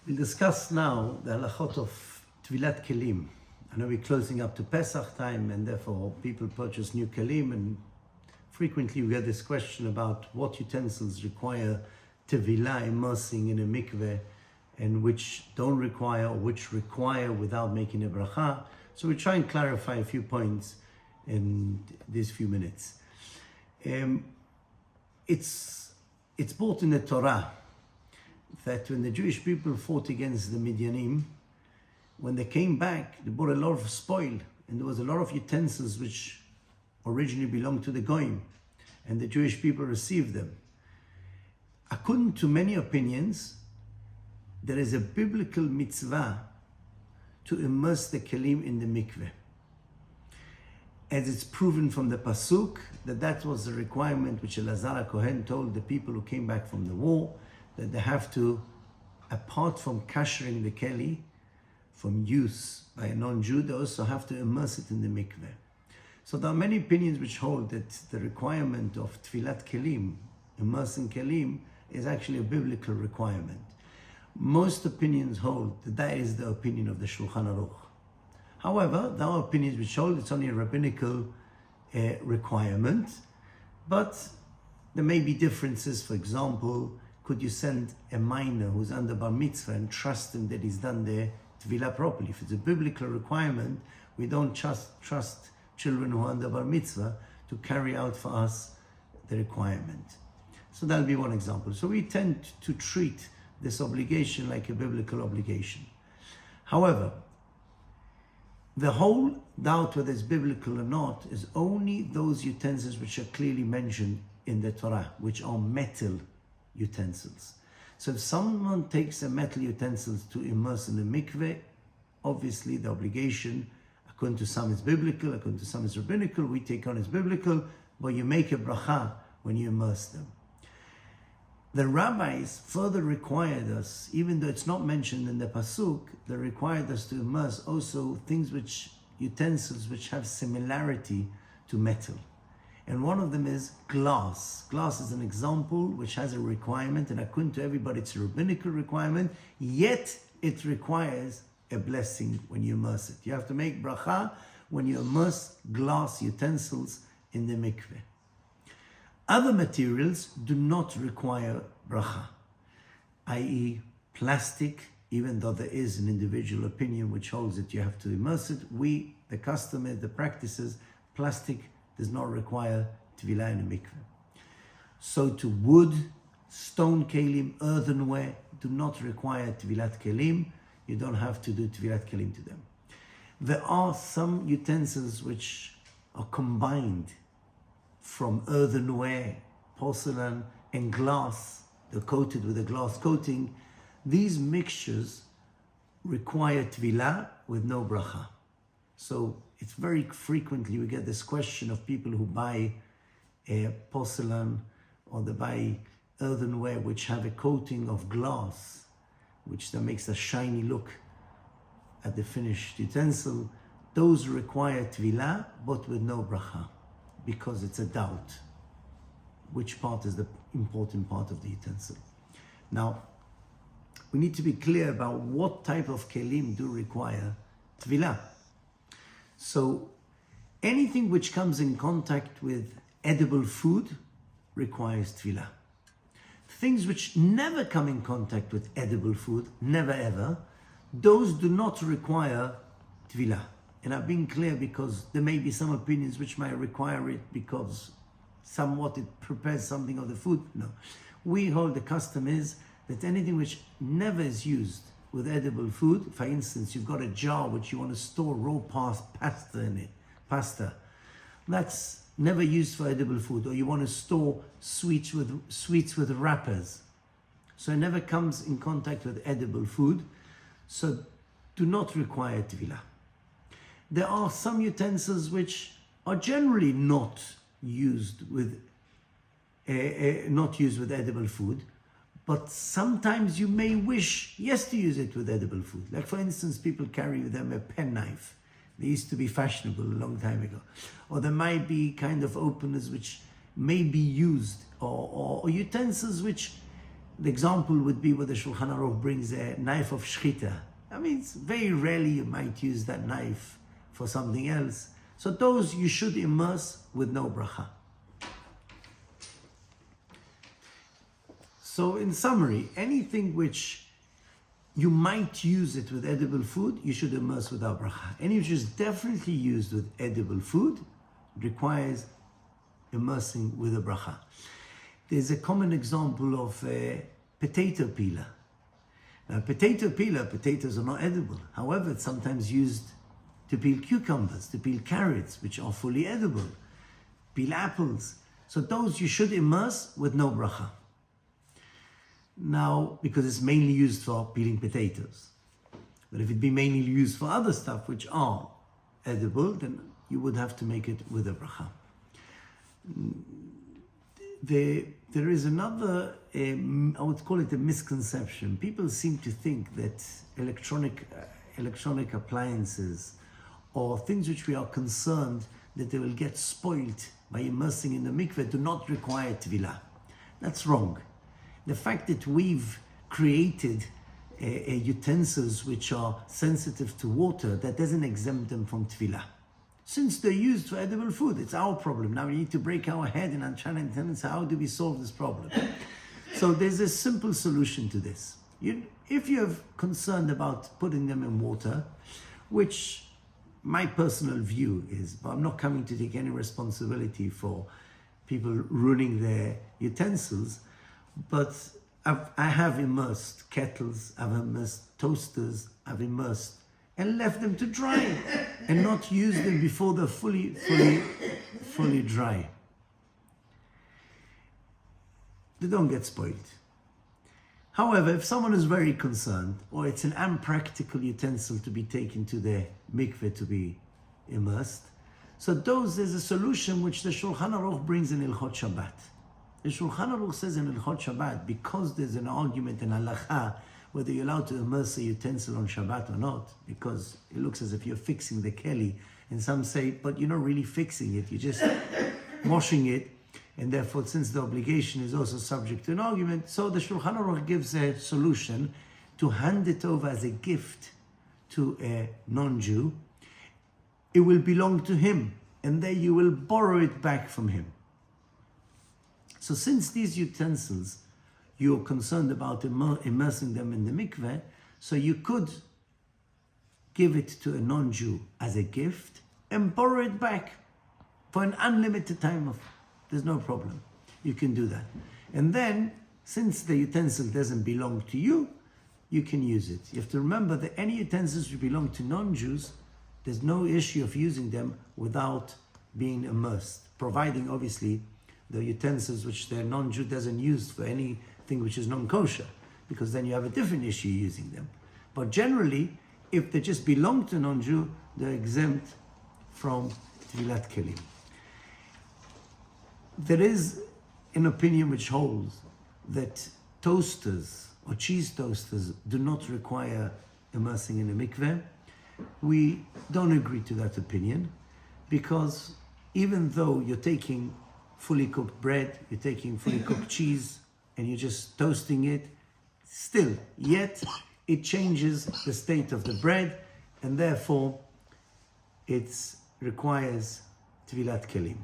We'll discuss now the halachot of Tvilat Kelim. I know we're closing up to Pesach time, and therefore people purchase new kelim, and frequently we get this question about what utensils require tevilah, immersing in a mikveh, and which don't require, or which require without making a bracha. So we'll try and clarify a few points in these few minutes. It's brought in the Torah that when the Jewish people fought against the Midianim, when they came back, they brought a lot of spoil, and there was a lot of utensils which originally belonged to the Goyim, and the Jewish people received them. According to many opinions, there is a biblical mitzvah to immerse the kelim in the mikveh, as it's proven from the pasuk that was the requirement which Elazar Kohen told the people who came back from the war, that they have to, apart from kashering the keli from use by a non-Jew, they also have to immerse it in the mikveh. So there are many opinions which hold that the requirement of tfilat kelim, immersing kelim, is actually a biblical requirement. Most opinions hold that that is the opinion of the Shulchan Aruch. However, there are opinions which hold it's only a rabbinical requirement, but there may be differences. For example, could you send a minor who's under bar mitzvah and trust him that he's done their tevilah properly? If it's a biblical requirement, we don't trust children who are under bar mitzvah to carry out for us the requirement. So that'll be one example. So we tend to treat this obligation like a biblical obligation. However, the whole doubt whether it's biblical or not is only those utensils which are clearly mentioned in the Torah, which are metal utensils. So if someone takes a metal utensils to immerse in the mikveh, obviously the obligation, according to some is biblical, according to some is rabbinical, we take on as biblical, but you make a bracha when you immerse them. The rabbis further required us, even though it's not mentioned in the pasuk, they required us to immerse also things utensils which have similarity to metal. And one of them is glass. Glass is an example which has a requirement, and according to everybody it's a rabbinical requirement, yet it requires a blessing when you immerse it. You have to make bracha when you immerse glass utensils in the mikveh. Other materials do not require bracha, i.e. plastic, even though there is an individual opinion which holds that you have to immerse it. The custom, the practices, plastic does not require tevilah in a mikveh. So to wood, stone kelim, earthenware do not require tevilat kelim. You don't have to do tevilat kelim to them. There are some utensils which are combined from earthenware, porcelain, and glass. They're coated with a glass coating. These mixtures require tevilah with no bracha. So it's very frequently we get this question of people who buy porcelain or they buy earthenware which have a coating of glass, which that makes a shiny look at the finished utensil. Those require tevilah, but with no bracha, because it's a doubt which part is the important part of the utensil. Now, we need to be clear about what type of kelim do require tevilah. So anything which comes in contact with edible food requires tevilah. Things which never come in contact with edible food, never ever, those do not require tevilah. And I'm being clear because there may be some opinions which might require it because somewhat it prepares something of the food. No. We hold the custom is that anything which never is used with edible food, for instance, you've got a jar which you want to store raw pasta in it, that's never used for edible food, or you want to store sweets with wrappers. So it never comes in contact with edible food, so do not require tevilah. There are some utensils which are generally not used with edible food, but sometimes you may wish, yes, to use it with edible food. Like for instance, people carry with them a penknife. They used to be fashionable a long time ago. Or there might be kind of openers which may be used, or utensils which The example would be where the Shulchan Aruch brings a knife of shchita. I mean, it's very rarely you might use that knife for something else. So those you should immerse with no bracha. So in summary, anything which you might use it with edible food, you should immerse without bracha. Any which is definitely used with edible food requires immersing with a bracha. There's a common example of a potato peeler. Now, potato peeler, potatoes are not edible. However, it's sometimes used to peel cucumbers, to peel carrots, which are fully edible, peel apples. So those you should immerse with no bracha. Now, because it's mainly used for peeling potatoes. But if it be mainly used for other stuff which are edible, then you would have to make it with a bracha. There is another, I would call it a misconception. People seem to think that electronic appliances or things which we are concerned that they will get spoiled by immersing in the mikveh do not require tevilah. That's wrong. The fact that we've created utensils which are sensitive to water, that doesn't exempt them from tevilah. Since they're used for edible food, it's our problem. Now we need to break our head and try and say, how do we solve this problem? So there's a simple solution to this. If you're concerned about putting them in water, which my personal view is, but I'm not coming to take any responsibility for people ruining their utensils, but I have immersed kettles, I've immersed toasters, I've immersed and left them to dry and not use them before they're fully dry. They don't get spoiled. However, if someone is very concerned, or it's an unpractical utensil to be taken to the mikveh to be immersed, so there's a solution which the Shulchan Aruch brings in Ilchot Shabbat. The Shulchan Aruch says in Ilchot Shabbat, because there's an argument in Halacha whether you're allowed to immerse a utensil on Shabbat or not, because it looks as if you're fixing the keli, and some say, but you're not really fixing it, you're just washing it, and therefore, since the obligation is also subject to an argument, so the Shulchan Aruch gives a solution to hand it over as a gift to a non-Jew. It will belong to him, and then you will borrow it back from him. So since these utensils, you're concerned about immersing them in the mikveh, so you could give it to a non-Jew as a gift and borrow it back for an unlimited time. There's no problem. You can do that. And then, since the utensil doesn't belong to you, you can use it. You have to remember that any utensils which belong to non-Jews, there's no issue of using them without being immersed, providing obviously the utensils which the non-Jew doesn't use for anything which is non-kosher, because then you have a different issue using them. But generally, if they just belong to non-Jew, they're exempt from tevilat kelim. There is an opinion which holds that toasters or cheese toasters do not require immersing in a mikveh. We don't agree to that opinion, because even though you're taking fully cooked bread, you're taking fully cooked cheese, and you're just toasting it, still, yet it changes the state of the bread, and therefore it requires tevilat kelim.